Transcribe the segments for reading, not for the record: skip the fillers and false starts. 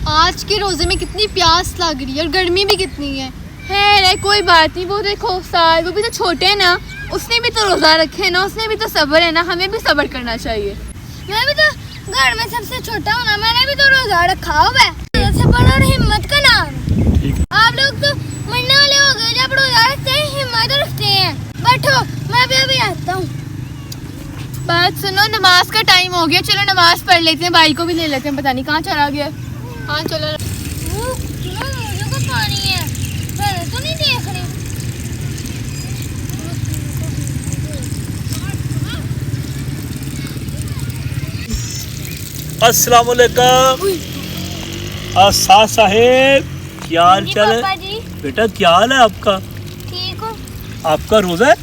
آج کے روزے میں کتنی پیاس لگ رہی ہے اور گرمی بھی کتنی ہے. ہے کوئی بات نہیں, وہ دیکھو سال وہ بھی تو چھوٹے ہیں نا, اس نے بھی تو روزہ رکھے نا, اس نے بھی تو صبر ہے نا, ہمیں بھی صبر کرنا چاہیے. میں بھی تو گھر میں سب سے چھوٹا ہوں نا, میں نے بھی تو روزہ رکھا ہوا ہے. صبر اور ہمت کا نام. آپ لوگ تو مرنے والے ہو گئے جب روزہ رکھتے ہیں, ہمت رکھتے ہیں. بیٹھو میں بھی ابھی آتا ہوں. بات سنو, نماز کا ٹائم ہو گیا, چلو نماز پڑھ لیتے ہیں, بھائی کو بھی لے لیتے ہیں, پتہ نہیں کہاں چلا گیا. ہاں چلو. مجھے کو پانی ہے, میں تو نہیں دیکھ رہی. السلام علیکم. ساتھ صاحب کیا حال چال ہے؟ پاپا جی بیٹا کیا حال ہے آپ کا؟ ٹھیک ہو؟ آپ کا روزہ ہے؟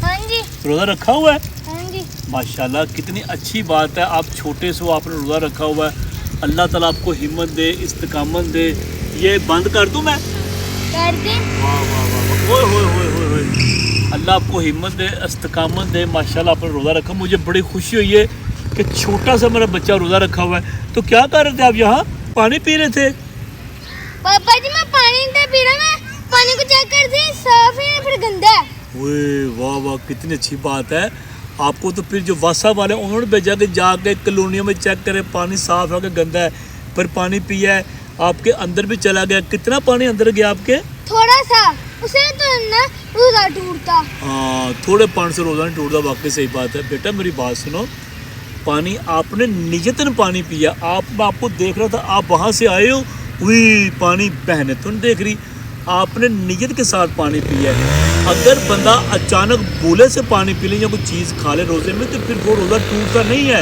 ہاں جی. روزہ رکھا ہوا ہے؟ ہاں جی. ماشاءاللہ کتنی اچھی بات ہے, آپ چھوٹے سے آپ نے روزہ رکھا ہوا ہے. اللہ تعالیٰ آپ کو ہمت دے, استقامت دے. یہ بند کر دوں میں؟ کر دیں. واہ واہ واہ واہ, ہوئے ہوئے ہوئے ہوئے. اللہ آپ کو ہمت دے, استقامت دے. ماشاءاللہ آپ نے روزہ رکھا, مجھے بڑی خوشی ہوئی ہے کہ چھوٹا سا میرا بچہ روزہ رکھا ہوا ہے. تو کیا کر رہے تھے آپ یہاں؟ پانی پی رہے تھے؟ پاپا جی میں پانی نہیں پی رہا, میں پانی کو چیک کر دیں صاف ہے یا پھر گندا ہے. واہ واہ کتنی اچھی بات ہے. آپ کو تو پھر جو واسا والے انہوں نے بھیجا کہ جا کے کالونیوں میں چیک کرے پانی صاف ہے کہ گندا ہے. پھر پانی پیا ہے, آپ کے اندر بھی چلا گیا. کتنا پانی اندر گیا آپ کے؟ تھوڑا سا, اسے تو نا روزہ ٹوٹتا. ہاں تھوڑے پانی سے روزہ نہیں ٹوٹتا, واقعی صحیح بات ہے. بیٹا میری بات سنو, پانی آپ نے نیتاً پانی پیا. میں آپ کو دیکھ رہا تھا, آپ وہاں سے آئے ہو, وہی پانی بہنے تو نہیں دیکھ رہی, آپ نے نیت کے ساتھ پانی پیا ہے. اگر بندہ اچانک بولے سے پانی پی لے یا کوئی چیز کھا لے روزے میں, تو پھر وہ روزہ ٹوٹتا نہیں ہے.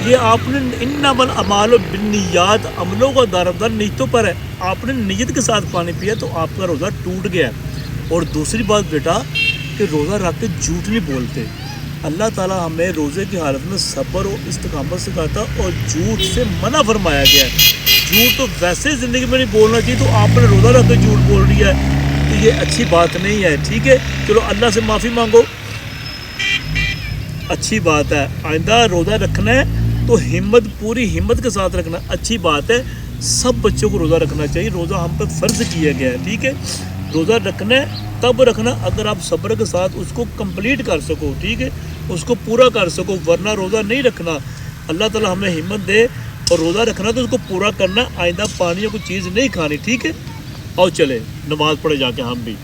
یہ آپ نے انما الاعمال بالنیات, عملوں کا دارومدار نیتوں پر ہے. آپ نے نیت کے ساتھ پانی پیا تو آپ کا روزہ ٹوٹ گیا. اور دوسری بات بیٹا کہ روزہ رکھ کے جھوٹ نہیں بولتے. اللہ تعالیٰ ہمیں روزے کی حالت میں صبر اور استقامت سکھاتا اور جھوٹ سے منع فرمایا گیا ہے. جھوٹ تو ویسے زندگی میں نہیں بولنا چاہیے, تو آپ نے روزہ رکھ کے جھوٹ بول رہی ہے, تو یہ اچھی بات نہیں ہے. ٹھیک ہے, چلو اللہ سے معافی مانگو, اچھی بات ہے. آئندہ روزہ رکھنا ہے تو ہمت, پوری ہمت کے ساتھ رکھنا, اچھی بات ہے. سب بچوں کو روزہ رکھنا چاہیے, روزہ ہم پہ فرض کیا گیا ہے. ٹھیک ہے, روزہ رکھنا ہے تب رکھنا اگر آپ صبر کے ساتھ اس کو کمپلیٹ کر سکو. ٹھیک ہے, اس کو پورا کر سکو, ورنہ روزہ نہیں رکھنا. اللہ تعالیٰ ہمیں ہمت دے, اور روزہ رکھنا تو اس کو پورا کرنا. آئندہ پانی یا کوئی چیز نہیں کھانی. ٹھیک ہے, اور چلے نماز پڑھے جا کے ہم بھی.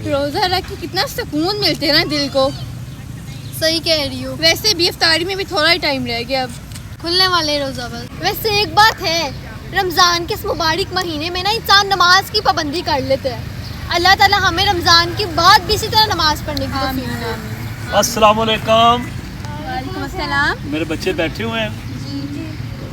روزہ رکھ کے کتنا سکون ملتے ہیں نا دل کو. صحیح کہہ رہی ہو. ویسے بھی افطاری میں بھی تھوڑا ہی ٹائم رہ گیا, اب کھلنے والے روزہ بس. ویسے ایک بات ہے, رمضان کے اس مبارک مہینے میں نا انسان نماز کی پابندی کر لیتے ہیں. اللہ تعالیٰ ہمیں رمضان کے بعد بھی اسی طرح نماز پڑھنے کی توفیق دے. السلام علیکم. وعلیکم السلام. میرے بچے بیٹھے ہوئے ہیں.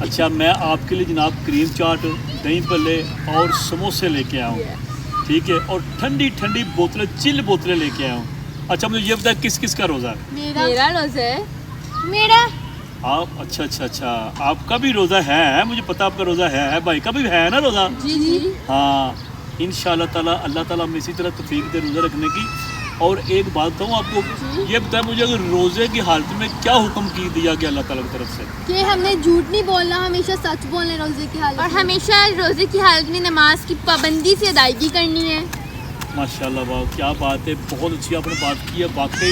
اچھا, میں آپ کے لیے جناب کریم چاٹ, دہی بھلے اور سموسے لے کے آیا ہوں. ٹھیک ہے, اور ٹھنڈی ٹھنڈی بوتلیں, چل بوتلیں لے کے آیا ہوں. اچھا مجھے یہ بتائیں کس کس کا روزہ ہے؟ میرا روزہ ہے. میرا. آپ اچھا, آپ کا بھی روزہ ہے, مجھے پتا آپ کا روزہ ہے. بھائی کا بھی ہے نا روزہ؟ جی. ہاں انشاءاللہ تعالیٰ اللہ تعالیٰ ہمیں اسی طرح توفیق دے روزہ رکھنے کی. اور ایک بات بتاؤں آپ کو, یہ بتائیں مجھے اگر روزے کی حالت میں کیا حکم کی دیا گیا اللہ تعالیٰ کی طرف سے؟ کہ ہم نے جھوٹ نہیں بولنا, ہمیشہ سچ بولنا روزے کی حالت اور میں. ہمیشہ روزے کی حالت میں نماز کی پابندی سے ادائیگی کرنی ہے. ماشاءاللہ, واہ کیا بات ہے, بہت اچھی آپ نے بات کی ہے. واقعی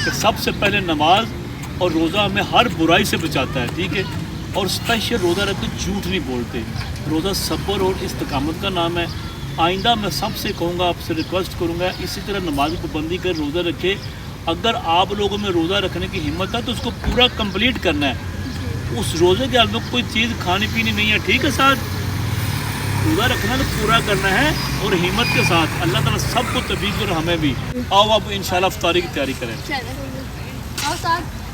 کہ سب سے پہلے نماز اور روزہ ہمیں ہر برائی سے بچاتا ہے. ٹھیک ہے, اور اسپیشل روزہ رکھ کے جھوٹ نہیں بولتے. روزہ صبر اور استقامت کا نام ہے. آئندہ میں سب سے کہوں گا, آپ سے ریکویسٹ کروں گا, اسی طرح نماز کی پابندی کر روزہ رکھے. اگر آپ لوگوں میں روزہ رکھنے کی ہمت ہے تو اس کو پورا کمپلیٹ کرنا ہے. اس روزے کے حال میں کوئی چیز کھانی پینی نہیں ہے. ٹھیک ہے, ساتھ روزہ رکھنا تو پورا کرنا ہے اور ہمت کے ساتھ. اللہ تعالیٰ سب کو توفیق اور ہمیں بھی. آؤ اب انشاءاللہ افطاری کی تیاری کریں. اور ساتھ